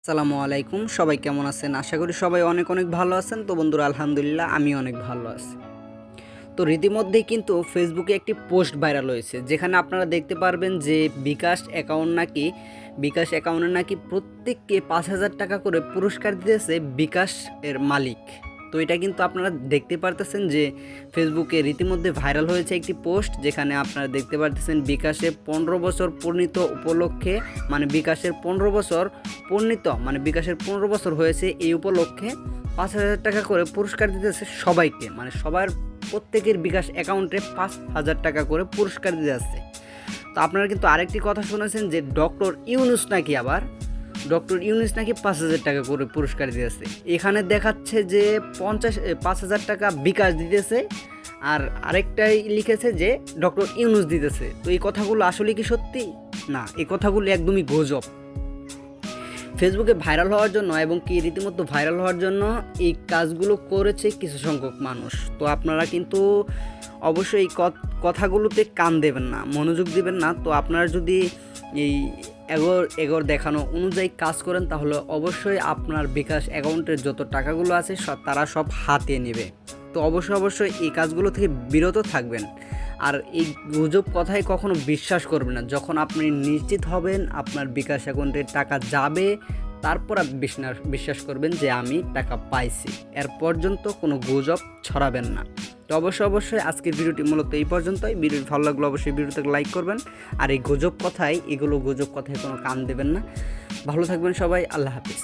আসসালামু আলাইকুম। সবাই কেমন আছেন? আশা করি সবাই অনেক অনেক ভালো আছেন। তো বন্ধুরা আলহামদুলিল্লাহ আমি অনেক ভালো আছি। তো রীতিমধ্যেই কিন্তু ফেসবুকে একটি পোস্ট ভাইরাল হয়েছে। যেখানে আপনারা দেখতে পারবেন যে বিকাশ অ্যাকাউন্টে নাকি প্রত্যেককে ৳৫,০০০ করে পুরস্কার দিতেছে বিকাশ এর মালিক। তো এটা কিন্তু আপনারা দেখতে পারতেছেন যে ফেসবুকে রীতিমধ্যে ভাইরাল হয়েছে একটি পোস্ট, যেখানে আপনারা দেখতে পারতেছেন বিকাশে ১৫ বছর পূর্ণিত উপলক্ষে বিকাশের ১৫ বছর হয়েছে এই উপলক্ষে ৳৫,০০০ করে পুরস্কার দিতেছে সবাইকে, সবার প্রত্যেকের বিকাশ অ্যাকাউন্টে ৳৫,০০০ করে পুরস্কার দিতে আসছে। তো আপনারা কিন্তু আরেকটি কথা শুনেছেন যে ডক্টর ইউনূস নাকি ৳৫,০০০ করে পুরস্কার দিতেছে। এখানে দেখাচ্ছে যে ৫,০০০ বিকাশ দিতেছে, আর আরেকটাই লিখেছে যে ডক্টর ইউনূস দিতেছে। তো এই কথাগুলো আসলে কি সত্যি? না, এই কথাগুলো একদমই গুজব। ফেসবুকে ভাইরাল হওয়ার জন্য এবং রীতিমতো ভাইরাল হওয়ার জন্য এই কাজগুলো করেছে কিছু সংখ্যক মানুষ। তো আপনারা কিন্তু অবশ্যই এই কথাগুলোতে কান দেবেন না, মনোযোগ দিবেন না। তো আপনারা যদি এই এগোর দেখানো অনুযায়ী কাজ করেন, তাহলে অবশ্যই আপনার বিকাশ অ্যাকাউন্টের যত টাকাগুলো আছে তারা সব হাতিয়ে নেবে। তো অবশ্যই এই কাজগুলো থেকে বিরত থাকবেন। আর এই গুজব কথায় কখনো বিশ্বাস করবেন না। যখন আপনি নিশ্চিত হবেন আপনার বিকাশ অ্যাকাউন্টে টাকা যাবে, তারপর আপনি বিশ্বাস করবেন যে আমি টাকা পাইছি। এর পর্যন্ত কোনো গুজব ছড়াবেন না। তো অবশ্যই আজকের ভিডিওটি মূলত এই পর্যন্তই। ভিডিওটি ভালো লাগলে অবশ্যই ভিডিওটাকে লাইক করবেন। আর এই গুজব কথায় কোনো কান দেবেন না। ভালো থাকবেন সবাই। আল্লাহ হাফিজ।